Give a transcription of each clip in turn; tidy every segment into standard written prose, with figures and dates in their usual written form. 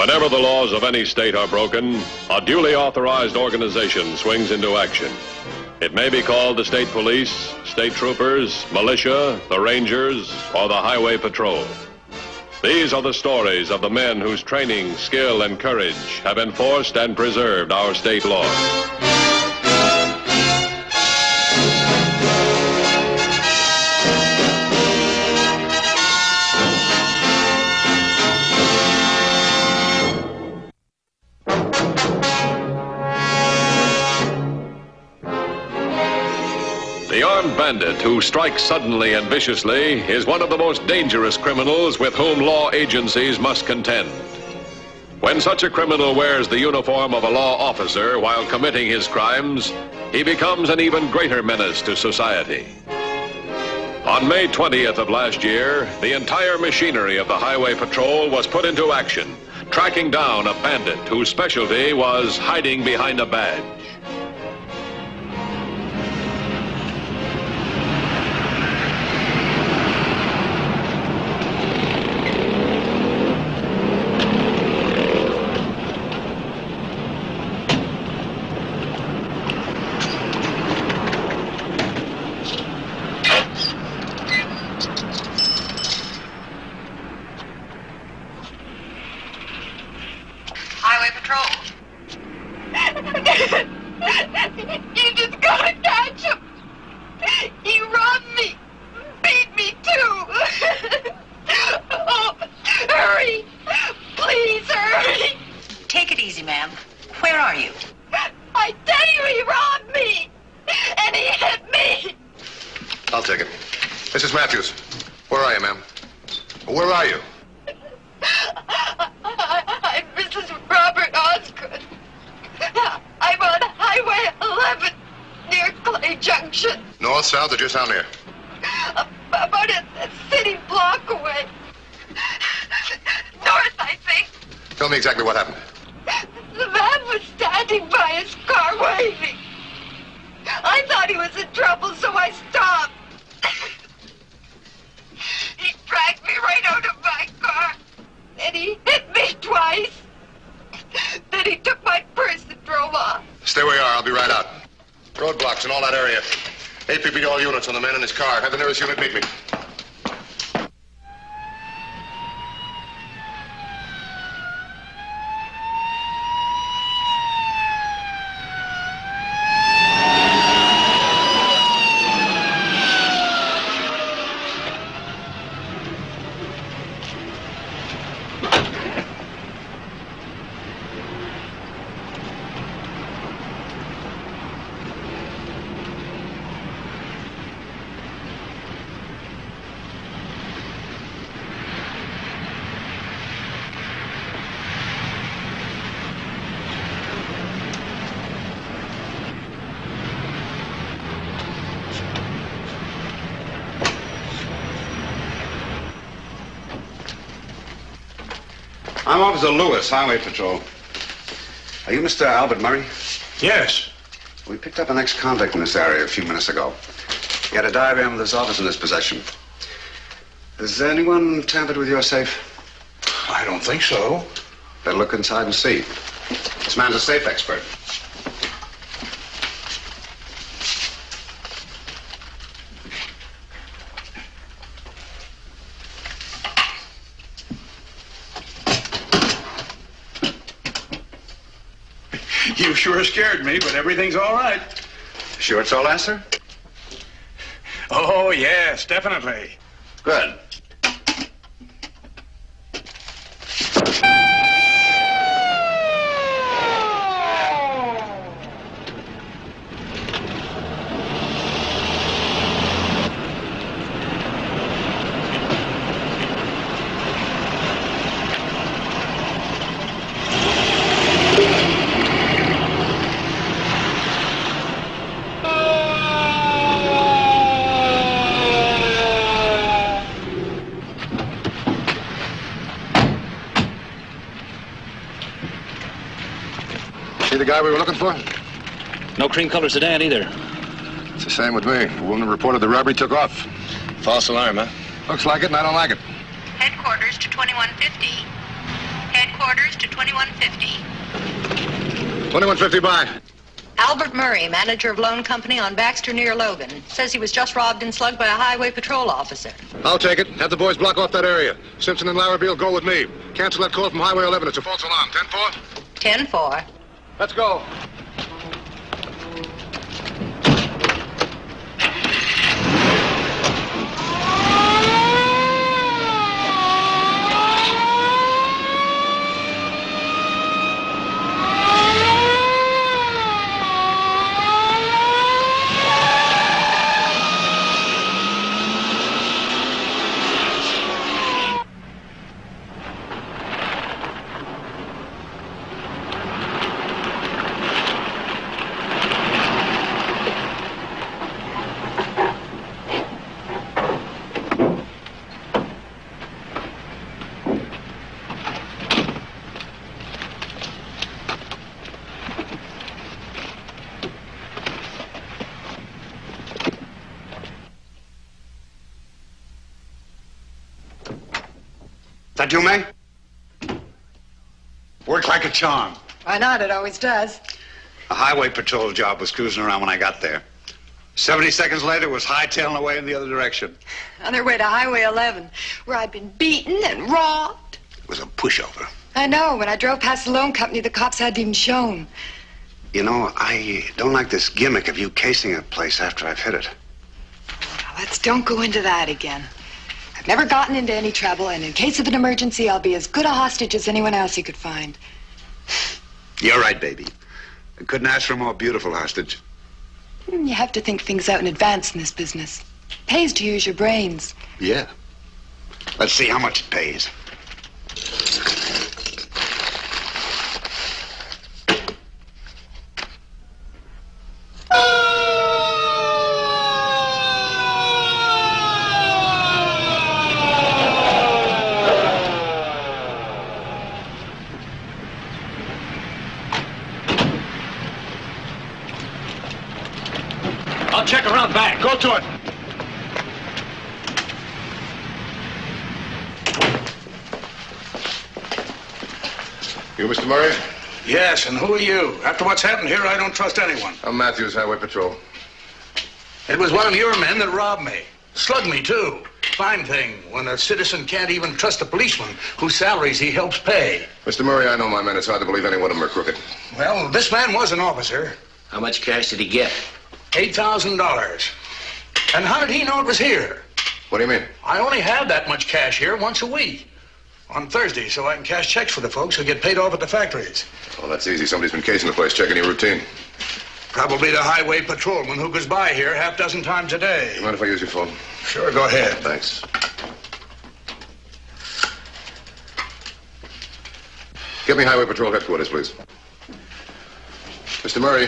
Whenever the laws of any state are broken, a duly authorized organization swings into action. It may be called the state police, state troopers, militia, the rangers, or the highway patrol. These are the stories of the men whose training, skill, and courage have enforced and preserved our state laws. The armed bandit who strikes suddenly and viciously is one of the most dangerous criminals with whom law agencies must contend. When such a criminal wears the uniform of a law officer while committing his crimes, he becomes an even greater menace to society. On May 20th of last year, the entire machinery of the Highway Patrol was put into action, tracking down a bandit whose specialty was hiding behind a badge. Highway Patrol. You just gotta catch him. He robbed me. Beat me too. Oh, hurry. Please hurry. Take it easy, ma'am. Where are you? I tell you, he robbed me. And he hit me. I'll take it. Mrs. Matthews, where are you, ma'am? Where are you? I'm Mrs. Robert Osgood. I'm on Highway 11 near Clay Junction. North, south, or just down here? About a city block away. North, I think. Tell me exactly what happened. The man was standing by his car waving. I thought he was in trouble, so I stopped. He dragged me right out of my car. And he hit me twice. Then he took my purse and drove off. Stay where you are. I'll be right out. Roadblocks in all that area. APB all units on the man in his car. Have the nearest unit meet me. I'm Officer Lewis, Highway Patrol. Are you Mr. Albert Murray? Yes. We picked up an ex-convict in this area a few minutes ago. He had a diagram of this office in his possession. Has anyone tampered with your safe? I don't think so. Better look inside and see. This man's a safe expert. You sure scared me, but everything's all right. Sure it's all answer? Oh, yes, definitely. Good. See the guy we were looking for? No cream color sedan either. It's the same with me. The woman reported the robbery took off. False alarm, huh? Looks like it, and I don't like it. Headquarters to 2150. Head headquarters to 2150. 2150 by. Albert Murray, manager of loan company on Baxter near Logan, says he was just robbed and slugged by a highway patrol officer. I'll take it. Have the boys block off that area. Simpson and Larrabee will go with me. Cancel that call from Highway 11. It's a false alarm. 10-4? 10-4. Let's go. That you, May? Worked like a charm. Why not? It always does. A highway patrol job was cruising around when I got there. 70 seconds later, it was hightailing away in the other direction. On their way to Highway 11, where I'd been beaten and robbed. It was a pushover. I know. When I drove past the loan company, the cops hadn't even shown. You know, I don't like this gimmick of you casing a place after I've hit it. Now, let's don't go into that again. I've never gotten into any trouble, and in case of an emergency, I'll be as good a hostage as anyone else you could find. You're right, baby. I couldn't ask for a more beautiful hostage. You have to think things out in advance in this business. Pays to use your brains. Yeah. Let's see how much it pays. I'll check around back. Go to it. You, Mr. Murray? Yes, and who are you? After what's happened here, I don't trust anyone. I'm Matthews, Highway Patrol. It was one of your men that robbed me. Slugged me, too. Fine thing when a citizen can't even trust a policeman whose salaries he helps pay. Mr. Murray, I know my men. It's hard to believe any one of them are crooked. Well, this man was an officer. How much cash did he get? $8,000. And how did he know it was here? What do you mean? I only have that much cash here once a week. On Thursday, so I can cash checks for the folks who get paid off at the factories. Well, that's easy. Somebody's been casing the place, checking your routine. Probably the highway patrolman who goes by here half dozen times a day. You mind if I use your phone? Sure, go ahead. Thanks. Get me Highway Patrol headquarters, please. Mr. Murray,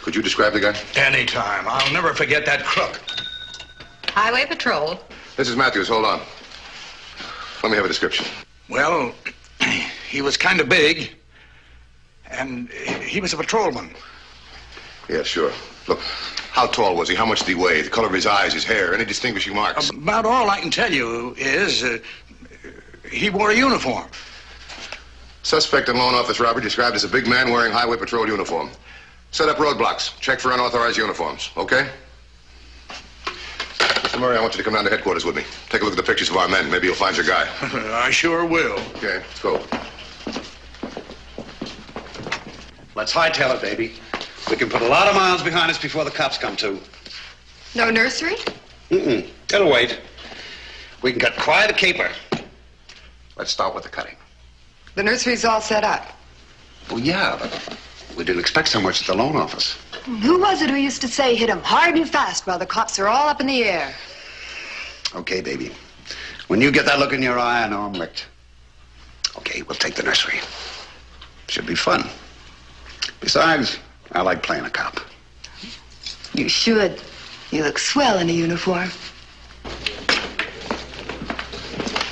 could you describe the guy? Anytime. I'll never forget that crook. Highway patrol. This is Matthews. Hold on. Let me have a description. Well, he was kind of big, and he was a patrolman. Yeah, sure. Look, how tall was he? How much did he weigh? The color of his eyes, his hair, any distinguishing marks? About all I can tell you is he wore a uniform. Suspect in loan office robbery described as a big man wearing Highway Patrol uniform. Set up roadblocks. Check for unauthorized uniforms. Okay? Mr. Murray, I want you to come down to headquarters with me. Take a look at the pictures of our men. Maybe you'll find your guy. I sure will. Okay, let's go. Let's hightail it, baby. We can put a lot of miles behind us before the cops come to. No nursery? Mm-mm. It'll wait. We can cut quite a caper. Let's start with the cutting. The nursery's all set up. Well, yeah, but we didn't expect so much at the loan office. Who was it who used to say hit 'em hard and fast while the cops are all up in the air? Okay, baby. When you get that look in your eye, I know I'm licked. Okay, we'll take the nursery. Should be fun. Besides, I like playing a cop. You should. You look swell in a uniform.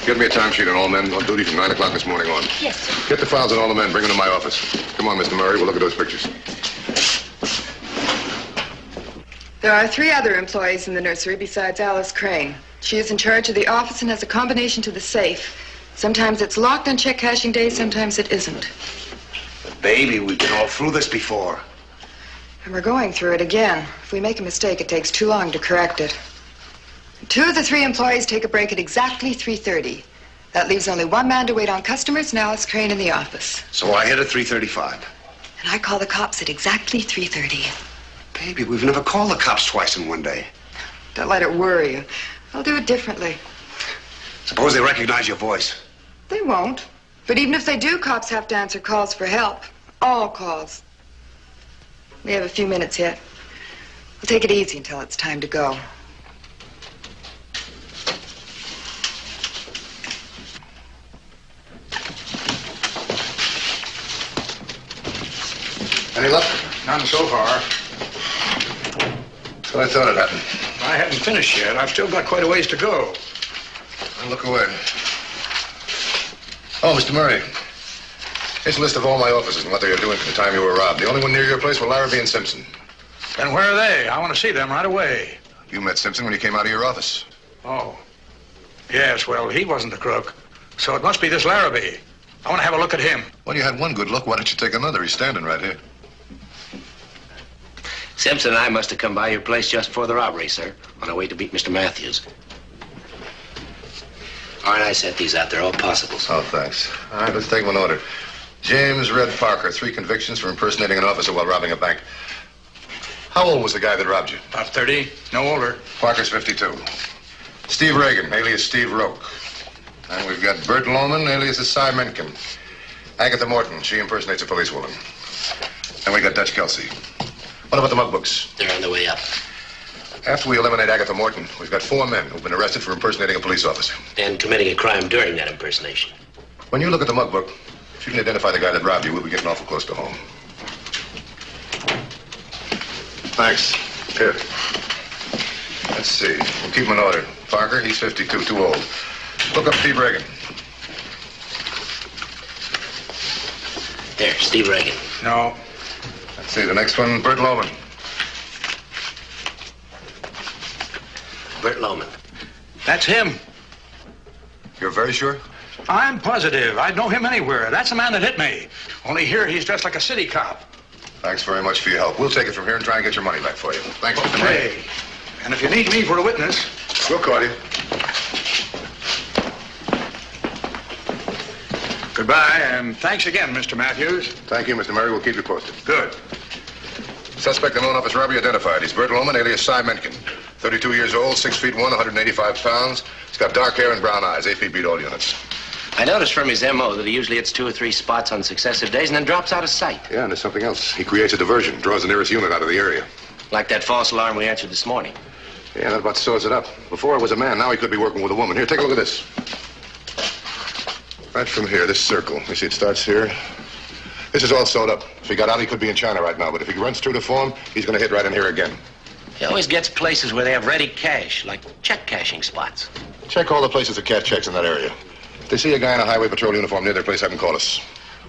Get me a timesheet on all men on duty from 9 o'clock this morning on. Yes, sir. Get the files on all the men. Bring them to my office. Come on, Mr. Murray. We'll look at those pictures. There are 3 other employees in the nursery besides Alice Crane. She is in charge of the office and has a combination to the safe. Sometimes it's locked on check cashing day, sometimes it isn't. But baby, we've been all through this before. And we're going through it again. If we make a mistake, it takes too long to correct it. 2 of the 3 employees take a break at exactly 3:30. That leaves only 1 man to wait on customers and Alice Crane in the office. So I hit at 3:35. And I call the cops at exactly 3:30. Baby, we've never called the cops twice in one day. Don't let it worry you. I'll do it differently. Suppose they recognize your voice. They won't. But even if they do, cops have to answer calls for help. All calls. We have a few minutes yet. We'll take it easy until it's time to go. Any luck? None so far. That's what I thought it happened. I haven't finished yet. I've still got quite a ways to go. Well, look away. Oh, Mr. Murray. Here's a list of all my officers and what they were doing from the time you were robbed. The only one near your place were Larrabee and Simpson. And where are they? I want to see them right away. You met Simpson when he came out of your office. Oh. Yes, well, he wasn't the crook. So it must be this Larrabee. I want to have a look at him. Well, you had one good look. Why don't you take another? He's standing right here. Simpson and I must have come by your place just before the robbery, sir, on our way to beat Mr. Matthews. Aren't I set these out? They're all possibles. Oh, thanks. All right, let's take them in order. James Red Parker, 3 convictions for impersonating an officer while robbing a bank. How old was the guy that robbed you? About 30, no older. Parker's 52. Steve Reagan, alias Steve Roke. And we've got Bert Lohman, alias Cy Menken. Agatha Morton, she impersonates a policewoman. And we got Dutch Kelsey. What about the mug books? They're on the way up. After we eliminate Agatha Morton, we've got 4 men who've been arrested for impersonating a police officer. And committing a crime during that impersonation. When you look at the mug book, if you can identify the guy that robbed you, we'll be getting awful close to home. Thanks. Here. Let's see. We'll keep him in order. Parker, he's 52, too old. Look up Steve Reagan. There, Steve Reagan. No. Let's see, the next one, Bert Lohman. Bert Lohman. That's him. You're very sure? I'm positive. I'd know him anywhere. That's the man that hit me. Only here he's dressed like a city cop. Thanks very much for your help. We'll take it from here and try and get your money back for you. Thanks, Mr. Murray. Okay. And if you need me for a witness... We'll call you. Goodbye, and thanks again, Mr. Matthews. Thank you, Mr. Murray. We'll keep you posted. Good. Suspect in loan office robbery identified. He's Bert Lohman, alias Cy Menken. 32 years old, 6 feet 1, 185 pounds. He's got dark hair and brown eyes. AP beat all units. I noticed from his M.O. that he usually hits 2 or 3 spots on successive days and then drops out of sight. Yeah, and there's something else. He creates a diversion, draws the nearest unit out of the area. Like that false alarm we answered this morning. Yeah, that about sews it up. Before it was a man, now he could be working with a woman. Here, take a look at this. Right from here, this circle. You see it starts here. This is all sewed up. If he got out, he could be in China right now. But if he runs true to form, he's going to hit right in here again. He always gets places where they have ready cash, like check cashing spots. Check all the places that cash checks in that area. If they see a guy in a highway patrol uniform near their place, have him call us.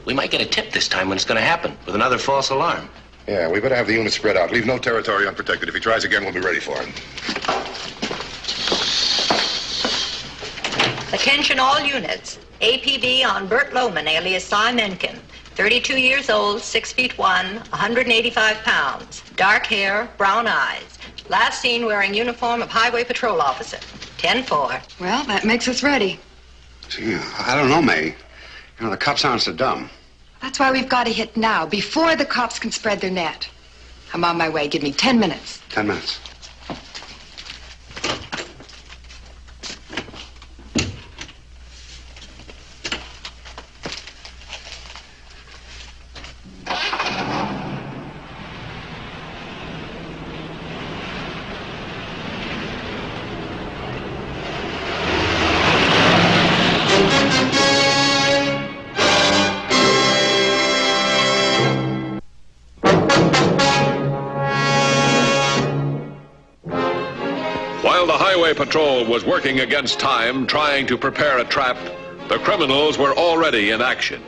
We might get a tip this time when it's going to happen, with another false alarm. Yeah, we better have the unit spread out. Leave no territory unprotected. If he tries again, we'll be ready for him. Attention all units. APB on Bert Lohman, alias Cy Menken. 32 years old, 6 feet 1, 185 pounds. Dark hair, brown eyes. Last seen wearing uniform of highway patrol officer. 10-4. Well, that makes us ready. See, I don't know, May. You know, the cops aren't so dumb. That's why we've got to hit now, before the cops can spread their net. I'm on my way. Give me 10 minutes. 10 minutes. While the highway patrol was working against time, trying to prepare a trap, the criminals were already in action.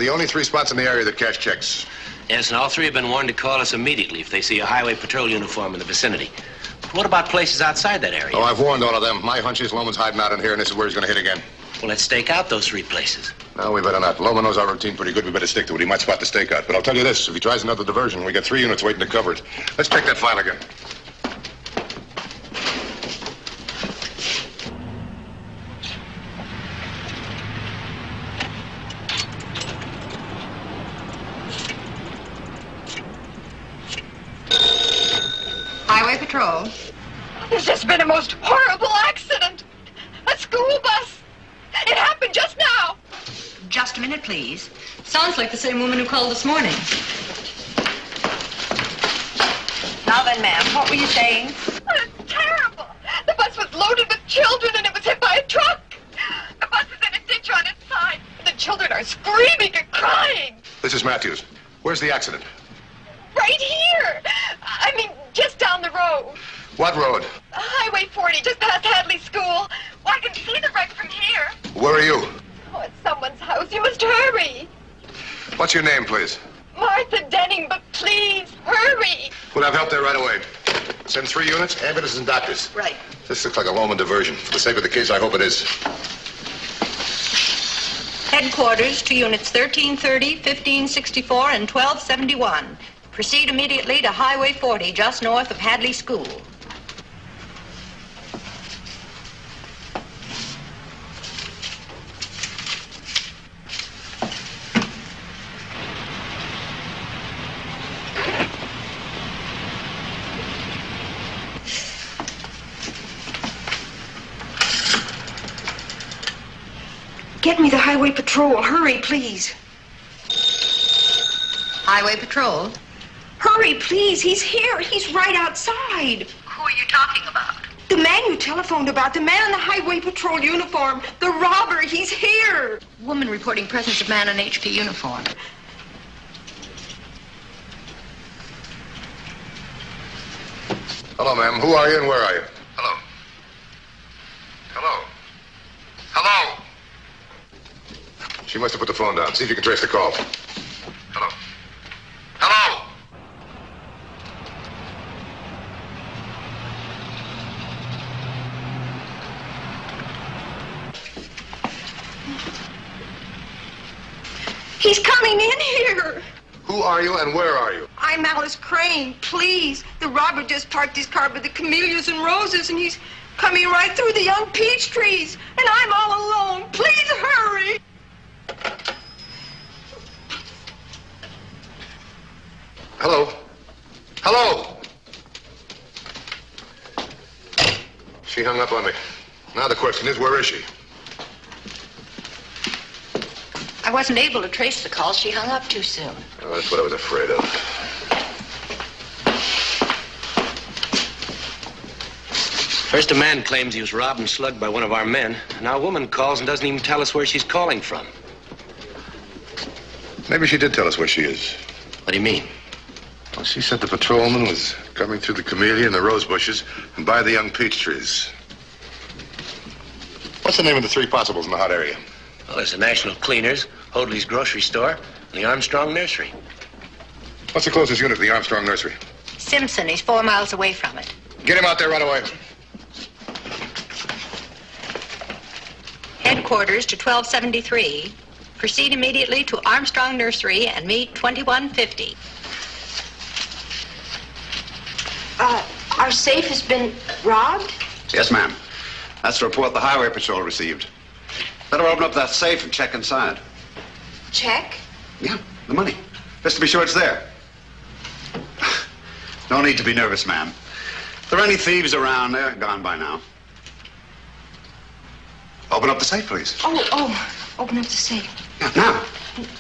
the only 3 spots in the area that cash checks. Yes, and all 3 have been warned to call us immediately if they see a highway patrol uniform in the vicinity. What about places outside that area? Oh, I've warned all of them. My hunch is Loman's hiding out in here, and this is where he's going to hit again. Well, let's stake out those 3 places. No, we better not. Loman knows our routine pretty good. We better stick to it. He might spot the stakeout. But I'll tell you this, if he tries another diversion, we got 3 units waiting to cover it. Let's check that file again. Highway Patrol. There's just been a most horrible accident. A school bus. It happened just now. Just a minute, please. Sounds like the same woman who called this morning. Now then, ma'am, what were you saying? It's terrible. The bus was loaded with children and it was hit by a truck. The bus is in a ditch on its side. The children are screaming and crying. This is Matthews. Where's the accident? Right here. I mean, just down the road. What road? Highway 40, just past Hadley School. Well, I can see the wreck from here. Where are you? Oh, it's someone's house. You must hurry. What's your name, please? Martha Denning, but please, hurry. We'll have help there right away. Send 3 units, ambulances and doctors. Right. This looks like a Loman diversion. For the sake of the case, I hope it is. Headquarters to units 1330, 1564, and 1271. Proceed immediately to Highway 40, just north of Hadley School. Get me the Highway Patrol. Hurry, please. Highway Patrol? Hurry, please. He's here. He's right outside. Who are you talking about? The man you telephoned about, the man in the Highway Patrol uniform, the robber, he's here. Woman reporting presence of man in HP uniform. Hello, ma'am. Who are you and where are you? Hello. Hello. Hello. She must have put the phone down. See if you can trace the call. Hello. Hello. He's coming in here. Who are you and where are you? I'm Alice Crane. Please. The robber just parked his car by the camellias and roses, and he's coming right through the young peach trees. And I'm all alone. Please hurry. Hello. Hello. She hung up on me. Now the question is, where is she? I wasn't able to trace the call. She hung up too soon. Oh, that's what I was afraid of. First a man claims he was robbed and slugged by one of our men. Now a woman calls and doesn't even tell us where she's calling from. Maybe she did tell us where she is. What do you mean? Well, she said the patrolman was coming through the camellia and the rose bushes and by the young peach trees. What's the name of the 3 possibles in the hot area? Well, there's the National Cleaners, Hoadley's Grocery Store, and the Armstrong Nursery. What's the closest unit to the Armstrong Nursery? Simpson, he's 4 miles away from it. Get him out there right away. Headquarters to 1273. Proceed immediately to Armstrong Nursery and meet 2150. Our safe has been robbed? Yes, ma'am. That's the report the Highway Patrol received. Better open up that safe and check inside. Check? Yeah, the money. Just to be sure it's there. No need to be nervous, ma'am. If there are any thieves around, they're gone by now. Open up the safe, please. Oh, open up the safe. Yeah, now.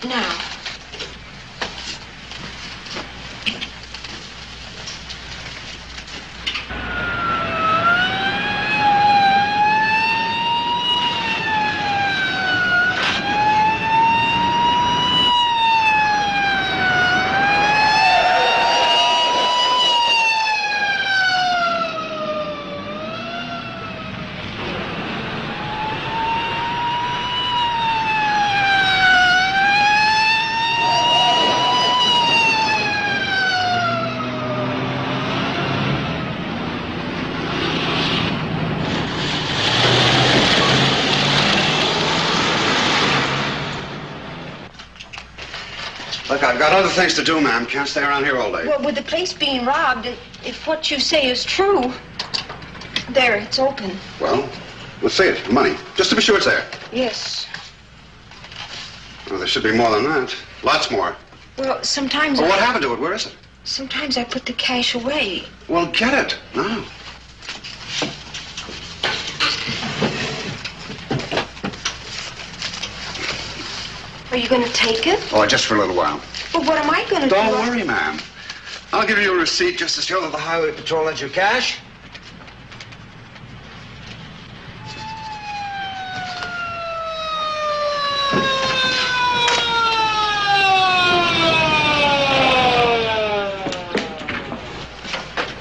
Now. Look, I've got other things to do, ma'am. Can't stay around here all day. Well, with the place being robbed, if what you say is true... There, it's open. Well, let's see it. The money. Just to be sure it's there. Yes. Well, there should be more than that. Lots more. Well, sometimes Well, what happened to it? Where is it? Sometimes I put the cash away. Well, get it. Now. Are you going to take it? Oh, just for a little while. But what am I going to do? Don't worry, ma'am. I'll give you a receipt just to show that the Highway Patrol lent you cash.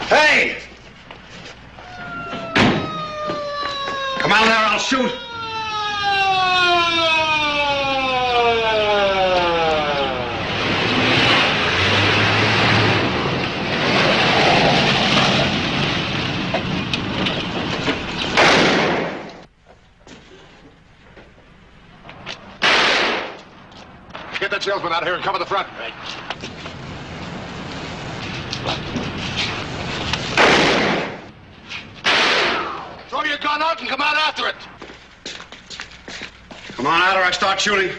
Hey! Come on there, I'll shoot. Get that salesman out of here and cover the front. Right. Throw your gun out and come out after it. Come on out or I start shooting.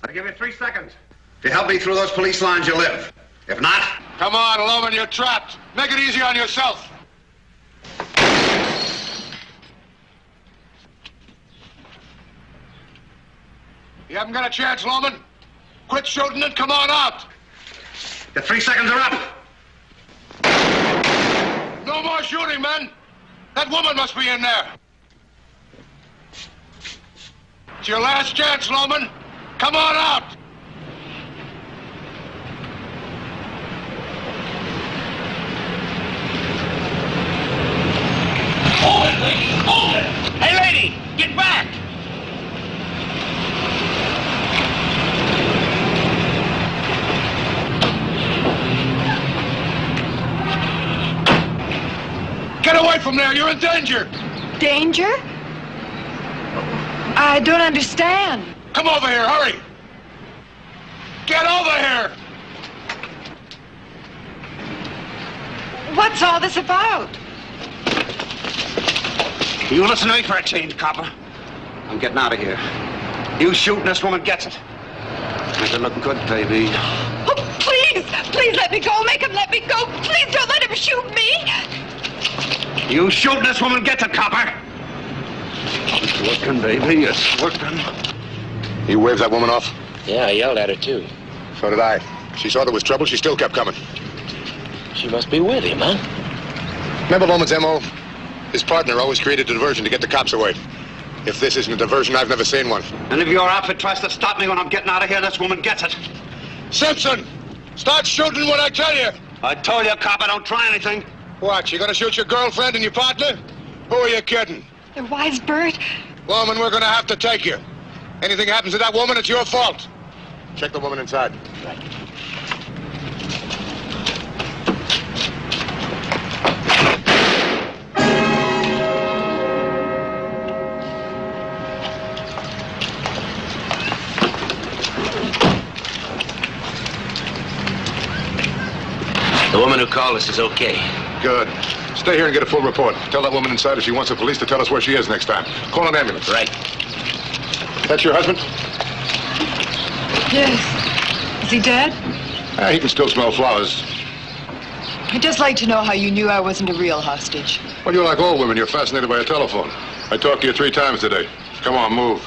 I'll give you 3 seconds. If you help me through those police lines, you live. If not... Come on, Loman, you're trapped. Make it easy on yourself. You haven't got a chance, Loman. Quit shooting and come on out. Your 3 seconds are up. No more shooting, men. That woman must be in there. It's your last chance, Loman. Come on out. Hold it, lady! Hold it! Hey, lady! Get back! Get away from there. You're in danger. Danger? I don't understand. Come over here. Hurry. Get over here. What's all this about? You listen to me for a change, copper. I'm getting out of here. You shoot and this woman gets it. Make it look good, baby. Oh, please! Please let me go. Make him let me go. Please don't let him shoot me. You shoot and this woman gets it, copper. It's working, baby. It's working. You waved that woman off? Yeah, I yelled at her, too. So did I. She saw there was trouble. She still kept coming. She must be with him, huh? Remember Loman's M.O.? His partner always created a diversion to get the cops away. If this isn't a diversion, I've never seen one. And if your outfit tries to stop me when I'm getting out of here, this woman gets it. Simpson! Start shooting when I tell you! I told you, copper, don't try anything. What, you gonna shoot your girlfriend and your partner? Who are you kidding? They're wise, Bert. Woman, we're gonna have to take you. Anything happens to that woman, it's your fault. Check the woman inside. Right. The woman who called us is okay. Good. Stay here and get a full report. Tell that woman inside if she wants the police to tell us where she is next time. Call an ambulance. Right. That's your husband? Yes. Is he dead? He can still smell flowers. I'd just like to know how you knew I wasn't a real hostage. Well, you're like all women. You're fascinated by a telephone. I talked to you 3 times today. Come on, move.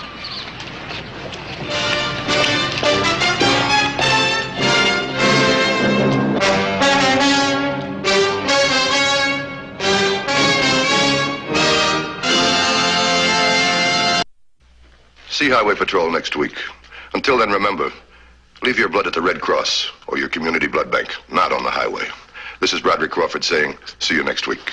See Highway Patrol next week. Until then, remember, leave your blood at the Red Cross or your community blood bank, not on the highway. This is Broderick Crawford saying, see you next week.